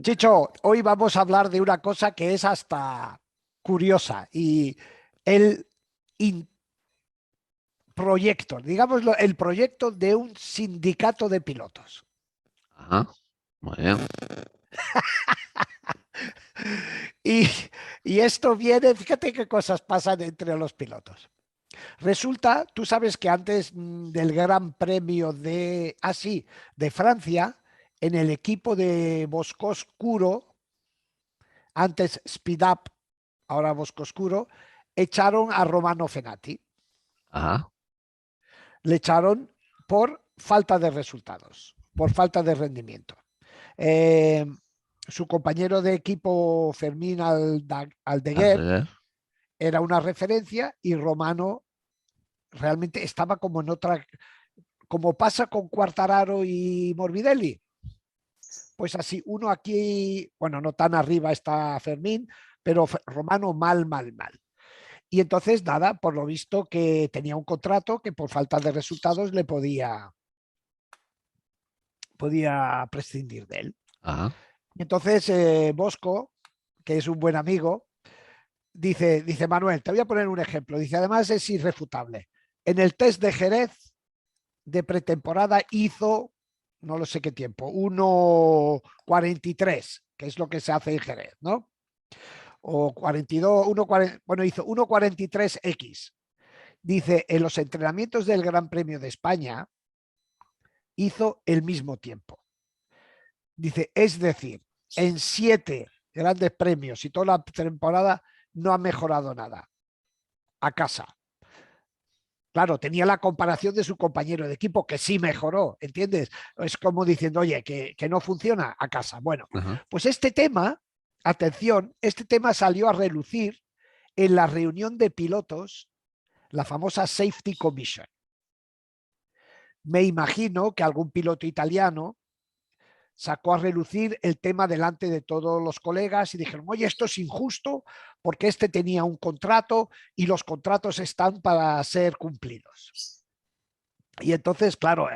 Chicho, hoy vamos a hablar de una cosa que es hasta curiosa y el in- proyecto, digámoslo, el proyecto de un sindicato de pilotos. Ajá, muy bien. Y, y esto viene, fíjate qué cosas pasan entre los pilotos. Resulta, tú sabes que antes del Gran Premio de Francia, en el equipo de Boscoscuro, antes Speed Up, ahora Boscoscuro, echaron a Romano Fenati. Ajá, Le echaron por falta de resultados, por falta de rendimiento. Eh, Su compañero de equipo Fermín Aldeguer Aldeguer. era una referencia y Romano realmente estaba como en otra, como pasa con Quartararo y Morbidelli. Pues así, uno aquí, bueno, no tan arriba está Fermín, pero Romano mal, mal, mal. Y entonces, nada, por lo visto que tenía un contrato que por falta de resultados le podía prescindir de él. Ajá, Y entonces Bosco, que es un buen amigo, dice, Manuel, te voy a poner un ejemplo. Dice, además es irrefutable. En el test de Jerez de pretemporada hizo, no lo sé qué tiempo, 1:43, que es lo que se hace en Jerez, ¿no? O 42, 1:40, bueno, hizo 1:43X. Dice, en los entrenamientos del Gran Premio de España hizo el mismo tiempo. Dice, es decir, en 7 grandes premios y toda la temporada no ha mejorado nada. A casa. Claro, tenía la comparación de su compañero de equipo, que sí mejoró, ¿entiendes? Es como diciendo, oye, que no funciona a casa. Bueno, ajá. pues este tema, atención, este tema salió a relucir en la reunión de pilotos, la famosa Safety Commission. Me imagino que algún piloto italiano sacó a relucir el tema delante de todos los colegas y dijeron, oye, esto es injusto porque este tenía un contrato y los contratos están para ser cumplidos. Y entonces, claro,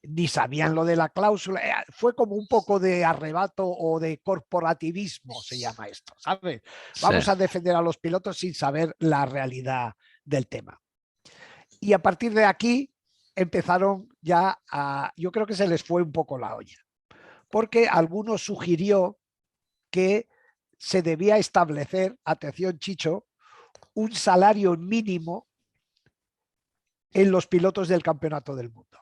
ni sabían lo de la cláusula, fue como un poco de arrebato o de corporativismo, se llama esto, ¿sabes? Sí. Vamos a defender a los pilotos sin saber la realidad del tema. Y a partir de aquí empezaron ya a, yo creo que se les fue un poco la olla porque alguno sugirió que se debía establecer, atención Chicho, un salario mínimo en los pilotos del campeonato del mundo.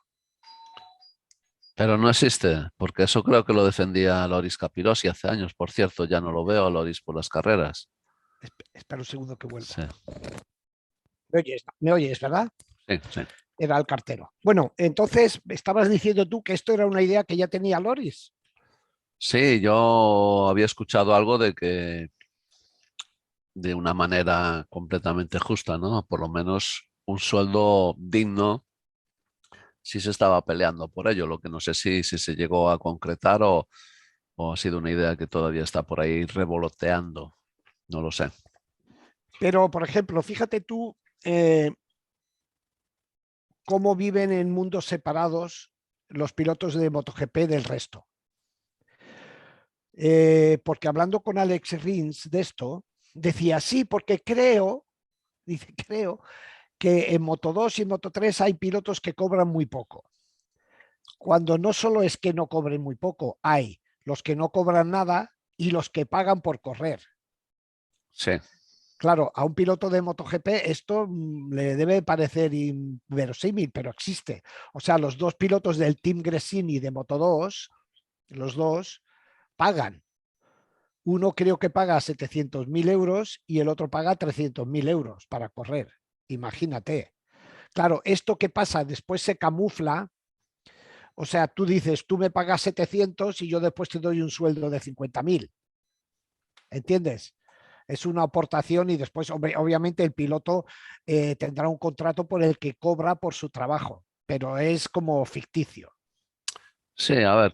Pero no existe, porque eso creo que lo defendía Loris Capirossi hace años. Por cierto, ya no lo veo a Loris por las carreras. Espera un segundo que vuelvo. Sí, ¿Me oyes, verdad? sí, sí. Era el cartero. Bueno, entonces estabas diciendo tú que esto era una idea que ya tenía Loris. Sí, yo había escuchado algo de que de una manera completamente justa, ¿no? Por lo menos un sueldo digno sí se estaba peleando por ello. Lo que no sé si se llegó a concretar o ha sido una idea que todavía está por ahí revoloteando. No lo sé. Pero, por ejemplo, fíjate tú eh, cómo viven en mundos separados los pilotos de MotoGP del resto. Porque hablando con Alex Rins de esto, decía, sí, porque creo, dice, creo que en Moto 2 y en Moto 3 hay pilotos que cobran muy poco. Cuando no solo es que no cobren muy poco, hay los que no cobran nada y los que pagan por correr. Sí, Claro, a un piloto de MotoGP esto le debe parecer inverosímil, pero existe. O sea, los dos pilotos del Team Gresini de Moto 2, los dos, pagan. Uno creo que paga 700.000 euros y el otro paga 300.000 euros para correr. Imagínate. Claro, esto que pasa después se camufla. O sea, tú dices, tú me pagas 700 y yo después te doy un sueldo de 50.000. ¿Entiendes? Es una aportación y después, obviamente, el piloto tendrá un contrato por el que cobra por su trabajo, pero es como ficticio. sí, a ver,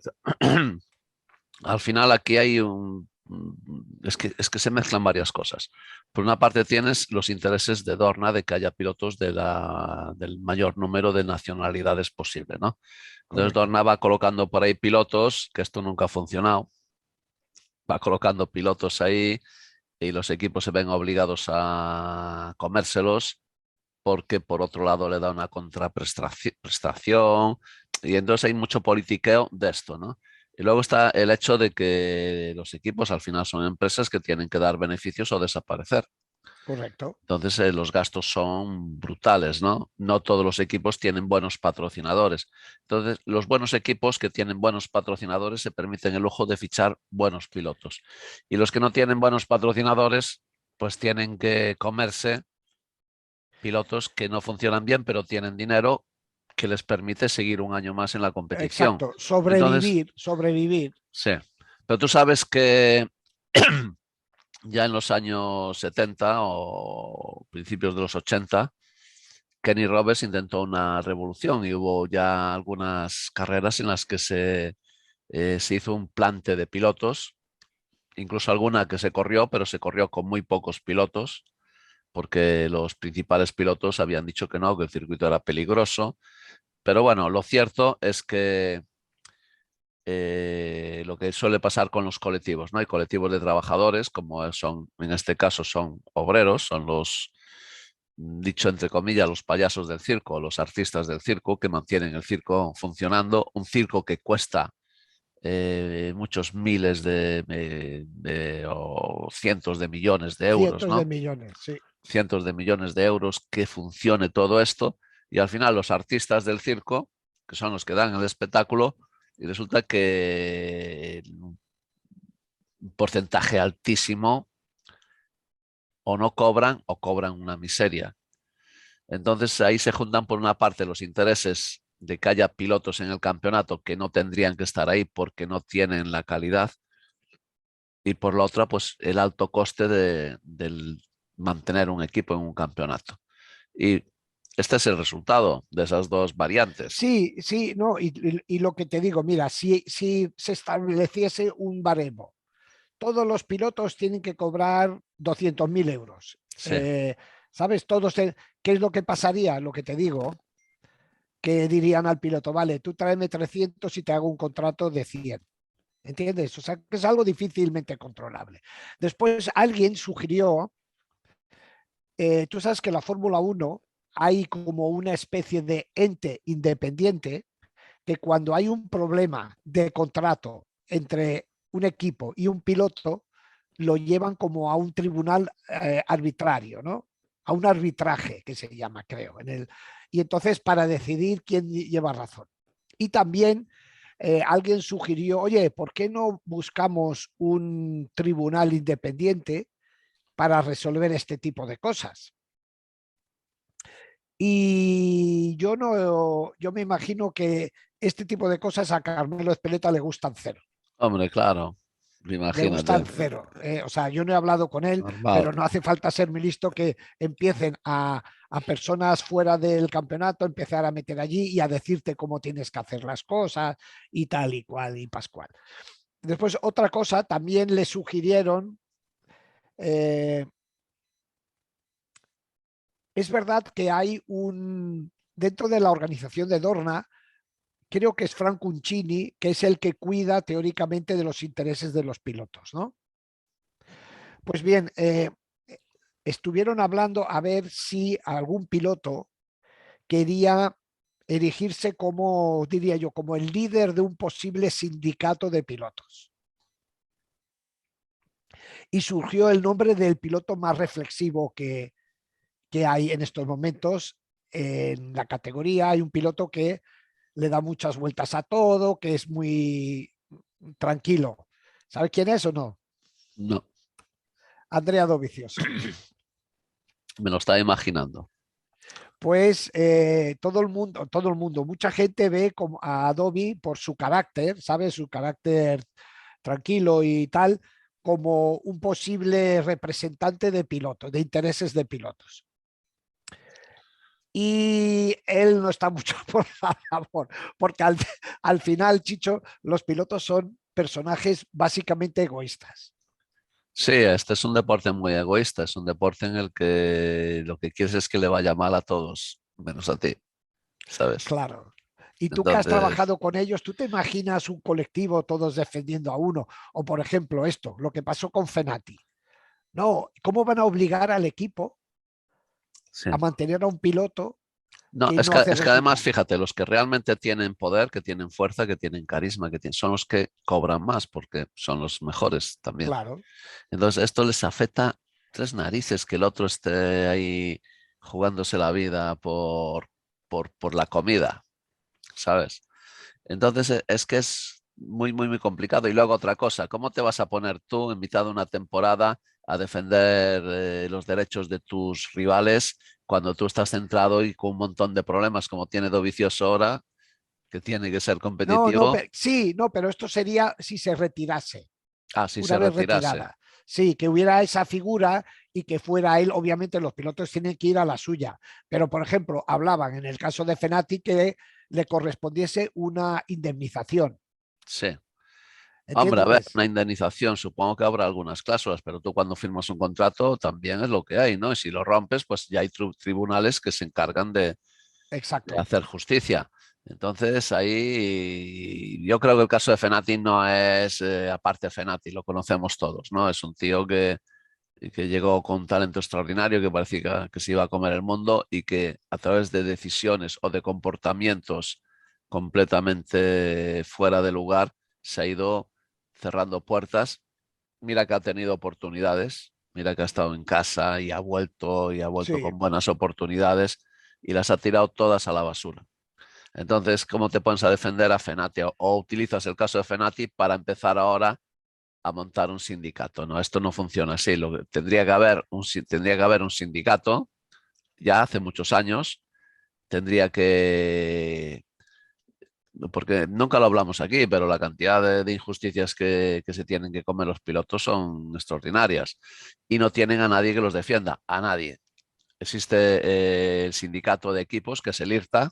al final aquí hay es que se mezclan varias cosas. Por una parte tienes los intereses de Dorna de que haya pilotos del mayor número de nacionalidades posible, ¿no? Entonces Correcto. Dorna va colocando por ahí pilotos, que esto nunca ha funcionado, va colocando pilotos ahí y los equipos se ven obligados a comérselos porque por otro lado le da una contraprestación y entonces hay mucho politiqueo de esto, ¿no? Y luego está el hecho de que los equipos al final son empresas que tienen que dar beneficios o desaparecer. Correcto. Entonces, los gastos son brutales, ¿no? No todos los equipos tienen buenos patrocinadores. Entonces, los buenos equipos que tienen buenos patrocinadores se permiten el lujo de fichar buenos pilotos. Y los que no tienen buenos patrocinadores, pues tienen que comerse pilotos que no funcionan bien, pero tienen dinero que les permite seguir un año más en la competición. Exacto. Entonces, Sobrevivir, sobrevivir. sí. Pero tú sabes que ya en los años 70 o principios de los 80, Kenny Roberts intentó una revolución y hubo ya algunas carreras en las que se hizo un plante de pilotos, incluso alguna que se corrió, pero se corrió con muy pocos pilotos, porque los principales pilotos habían dicho que el circuito era peligroso. Pero bueno, lo cierto es que lo que suele pasar con los colectivos, ¿no? Hay colectivos de trabajadores, como son, en este caso, son obreros, son los, dicho entre comillas, los payasos del circo, los artistas del circo que mantienen el circo funcionando, un circo que cuesta muchos miles o cientos de millones de euros, Cientos de ¿no? millones, sí. Cientos de millones de euros que funcione todo esto y al final los artistas del circo, que son los que dan el espectáculo, y resulta que un porcentaje altísimo o no cobran o cobran una miseria. Entonces ahí se juntan por una parte los intereses de que haya pilotos en el campeonato que no tendrían que estar ahí porque no tienen la calidad y por la otra pues el alto coste del mantener un equipo en un campeonato. Y este es el resultado de esas dos variantes. Sí, sí, no, y lo que te digo, mira, si se estableciese un baremo, todos los pilotos tienen que cobrar 200.000 euros. Sí, ¿Sabes? ¿Qué es lo que pasaría? Lo que te digo, que dirían al piloto, vale, tú tráeme 300 y te hago un contrato de 100. ¿Entiendes? O sea, que es algo difícilmente controlable. Después alguien sugirió, tú sabes que la Fórmula Uno hay como una especie de ente independiente que cuando hay un problema de contrato entre un equipo y un piloto, lo llevan como a un tribunal arbitrario, ¿no? A un arbitraje que se llama, creo. Y entonces para decidir quién lleva razón. Y también alguien sugirió, oye, ¿por qué no buscamos un tribunal independiente para resolver este tipo de cosas? Y yo me imagino que este tipo de cosas a Carmelo Espeleta le gustan cero. hombre, claro, Le imagínate, gustan cero. O sea, yo no he hablado con él, normal. pero no hace falta ser muy listo que empiecen a personas fuera del campeonato, empezar a meter allí y a decirte cómo tienes que hacer las cosas y tal y cual y pascual. Después, otra cosa, también le sugirieron, eh, es verdad que hay dentro de la organización de Dorna, creo que es Franco Uncini, que es el que cuida teóricamente de los intereses de los pilotos, ¿no? Pues bien, estuvieron hablando a ver si algún piloto quería erigirse como, diría yo, como el líder de un posible sindicato de pilotos. Y surgió el nombre del piloto más reflexivo que hay en estos momentos en la categoría. Hay un piloto que le da muchas vueltas a todo, que es muy tranquilo. ¿Sabes quién es o no? No, Andrea Dovizioso. me lo estaba imaginando. Pues todo el mundo, mucha gente ve como a Adobe por su carácter, ¿sabes? Su carácter tranquilo y tal, como un posible representante de pilotos, de intereses de pilotos. Y él no está mucho por la favor, porque al final, Chicho, los pilotos son personajes básicamente egoístas. Sí, este es un deporte muy egoísta, es un deporte en el que lo que quieres es que le vaya mal a todos, menos a ti, ¿sabes? Claro. Y tú que has Entonces, trabajado con ellos, ¿tú te imaginas un colectivo todos defendiendo a uno? O por ejemplo esto, lo que pasó con Fenati. No, ¿cómo van a obligar al equipo sí. a mantener a un piloto No, que no hace es que además, resultados? fíjate, los que realmente tienen poder, que tienen fuerza, que tienen carisma, son los que cobran más porque son los mejores también. Claro. Entonces, esto les afecta tres narices que el otro esté ahí jugándose la vida por la comida, ¿sabes? Entonces, es que es muy, muy, muy complicado. Y luego otra cosa, ¿cómo te vas a poner tú en mitad de una temporada a defender los derechos de tus rivales cuando tú estás centrado y con un montón de problemas como tiene Dovizioso ahora, que tiene que ser No, no, competitivo? sí, no, pero esto sería si se retirase, Ah, si una se vez retirase. retirada. Sí, que hubiera esa figura y que fuera él. Obviamente los pilotos tienen que ir a la suya, pero por ejemplo, hablaban en el caso de Fenati que le correspondiese una indemnización. Sí. Hombre, a ver, ¿Entiendes? una indemnización, supongo que habrá algunas cláusulas, pero tú cuando firmas un contrato también es lo que hay, ¿no? Y si lo rompes, pues ya hay tribunales que se encargan de Exacto. hacer justicia. Entonces, ahí yo creo que el caso de Fenati no es, aparte de Fenati, lo conocemos todos, ¿no? Es un tío que llegó con un talento extraordinario, que parecía que se iba a comer el mundo y que a través de decisiones o de comportamientos completamente fuera de lugar se ha ido cerrando puertas. Mira que ha tenido oportunidades, mira que ha estado en casa y ha vuelto Sí. con buenas oportunidades y las ha tirado todas a la basura. Entonces, ¿cómo te pones a defender a Fenati? O utilizas el caso de Fenati para empezar ahora a montar un sindicato. No, esto no funciona así. Tendría que haber un sindicato ya hace muchos años. Tendría que, porque nunca lo hablamos aquí, pero la cantidad de injusticias que se tienen que comer los pilotos son extraordinarias y no tienen a nadie que los defienda, a nadie. Existe el sindicato de equipos, que es el IRTA,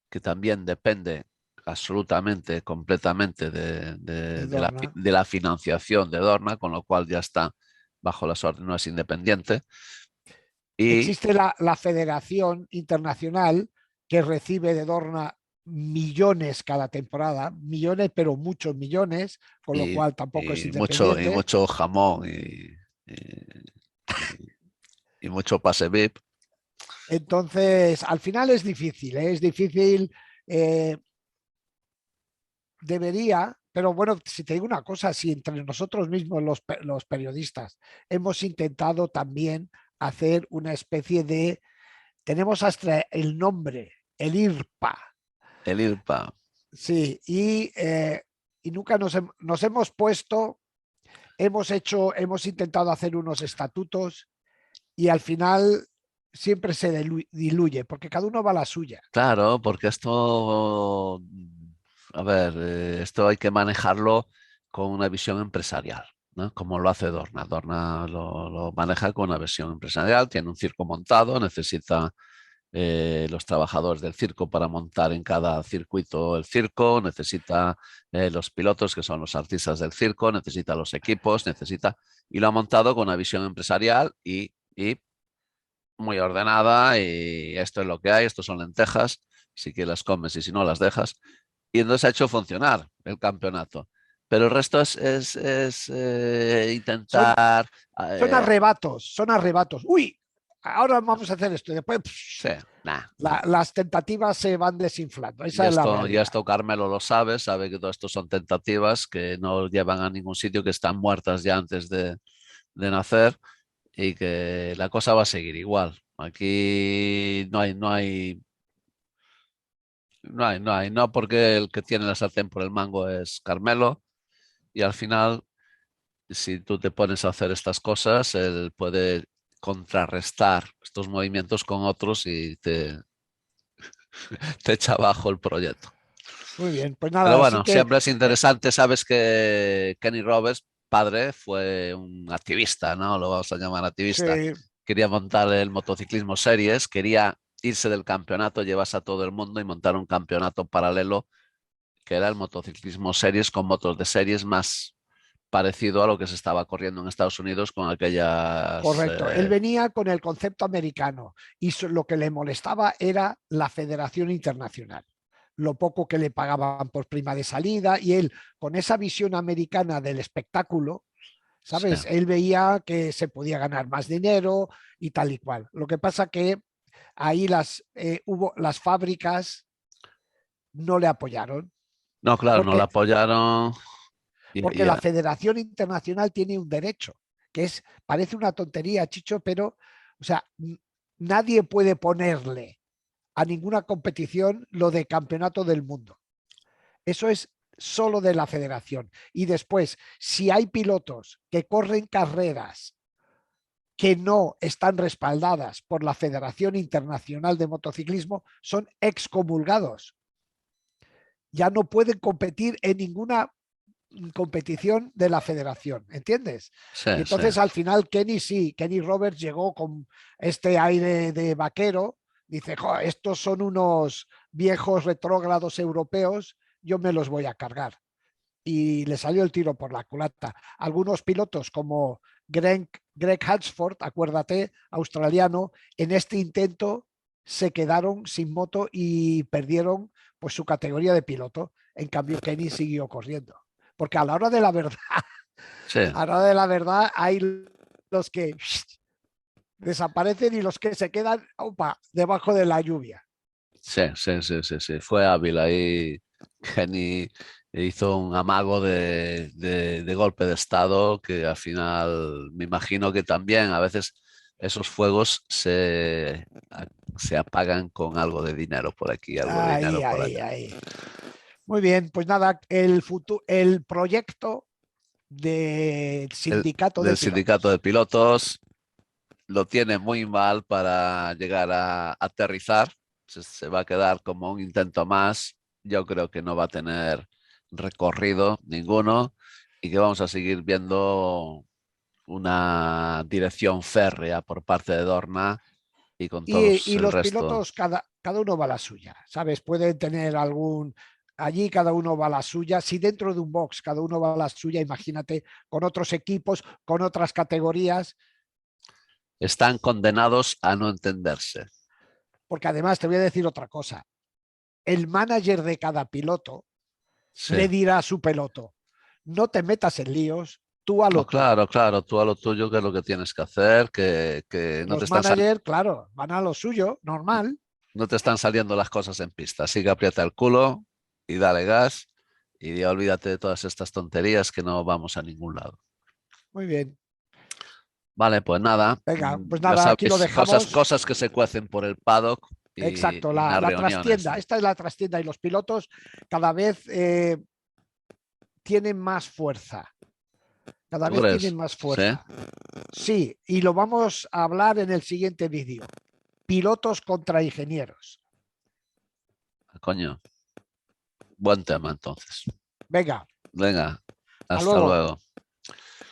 que también depende absolutamente, completamente De Dorna. de la financiación de Dorna, con lo cual ya está bajo las órdenes, no es independiente. Y, Existe la Federación Internacional que recibe de Dorna millones cada temporada, millones, pero muchos millones, con lo cual tampoco es y independiente. mucho jamón y mucho pase VIP. Entonces, al final es difícil, ¿eh? Es difícil. eh, Debería, pero bueno, si te digo una cosa, si entre nosotros mismos los periodistas hemos intentado también hacer una especie de, tenemos hasta el nombre, el IRPA, El IRPA. sí, y nunca nos hemos puesto, hemos intentado hacer unos estatutos y al final siempre se diluye, porque cada uno va a la suya. Claro, porque esto, a ver, esto hay que manejarlo con una visión empresarial, ¿no? Como lo hace Dorna. Dorna lo maneja con una visión empresarial, tiene un circo montado, necesita los trabajadores del circo para montar en cada circuito el circo, necesita los pilotos que son los artistas del circo, necesita los equipos, y lo ha montado con una visión empresarial y muy ordenada y esto es lo que hay, estos son lentejas, si que las comes y si no las dejas. Y entonces ha hecho funcionar el campeonato. Pero el resto es Son, intentar... son eh, arrebatos, son arrebatos. Uy, ahora vamos a hacer esto y después sí, nah. las tentativas se van desinflando. Esa es la Y realidad. esto Carmelo lo sabe, sabe que todo esto son tentativas que no llevan a ningún sitio, que están muertas ya antes de nacer y que la cosa va a seguir igual. Aquí no porque el que tiene la sartén por el mango es Carmelo y al final, si tú te pones a hacer estas cosas, él puede contrarrestar estos movimientos con otros y te echa abajo el proyecto. Muy bien, pues Pero nada, así bueno, que siempre es interesante, sabes que Kenny Roberts, padre, fue un activista, ¿no? Lo vamos a llamar activista. sí, Quería montar el motociclismo series, quería irse del campeonato, llevarse a todo el mundo y montar un campeonato paralelo que era el motociclismo series con motos de series más parecido a lo que se estaba corriendo en Estados Unidos con aquellas... correcto. Él venía con el concepto americano y lo que le molestaba era la Federación Internacional. lo poco que le pagaban por prima de salida, y él, con esa visión americana del espectáculo, Sí. ¿sabes? Él veía que se podía ganar más dinero y tal y cual. Lo que pasa que ahí las fábricas no le apoyaron, No, claro, no la porque, apoyaron porque la Federación Internacional tiene un derecho, que es, parece una tontería, Chicho, pero, o sea, nadie puede ponerle a ninguna competición lo de campeonato del mundo. Eso es solo de la federación. Y después, si hay pilotos que corren carreras que no están respaldadas por la Federación Internacional de Motociclismo, son excomulgados. Ya no pueden competir en ninguna competición de la federación, ¿entiendes? sí, Y sí. entonces al final Kenny sí, Kenny Roberts llegó con este aire de vaquero, dice, estos son unos viejos retrógrados europeos, yo me los voy a cargar. Y le salió el tiro por la culata. Algunos pilotos como Greg Hatsford, acuérdate, australiano, en este intento se quedaron sin moto y perdieron pues su categoría de piloto. En cambio, Kenny siguió corriendo. Porque a la hora de la verdad, Sí, a la hora de la verdad, hay los que desaparecen y los que se quedan opa, debajo de la lluvia. sí, sí, sí, sí, sí. Fue hábil ahí. Kenny hizo un amago de golpe de estado que al final me imagino que también a veces esos fuegos se apagan con algo de dinero por aquí, algo de Ahí, dinero por ahí, allá. ahí. Muy bien, pues nada, el proyecto del sindicato de Del sindicato de pilotos. pilotos lo tiene muy mal para llegar a aterrizar. Se va a quedar como un intento más. Yo creo que no va a tener recorrido ninguno y que vamos a seguir viendo una dirección férrea por parte de Dorna y con todos Y el los resto. pilotos, cada uno va a la suya, ¿sabes? Pueden tener allí cada uno va a la suya. Si dentro de un box cada uno va a la suya, imagínate con otros equipos, con otras categorías, Están condenados a no entenderse. porque además te voy a decir otra cosa. El manager de cada piloto Sí. le dirá a su piloto, no te metas en líos, tú a No, lo tuyo. claro, claro, tú a lo tuyo, que es lo que tienes que hacer, que no te Los están managers, claro, van a lo suyo, normal. no te están saliendo las cosas en pista. Así que aprieta el culo y dale gas y ya olvídate de todas estas tonterías que no vamos a ningún lado. Muy bien. Vale, pues nada, Venga, pues ya nada, aquí lo sabéis, dejamos. cosas que se cuecen por el paddock Exacto, y en las la reuniones. trastienda. Esta es la trastienda y los pilotos cada vez tienen más fuerza. Cada ¿Tú vez tienen crees? más Sí. fuerza. Sí, y lo vamos a hablar en el siguiente vídeo. Pilotos contra ingenieros. Coño, buen tema entonces. Venga, Venga, hasta hasta luego. luego.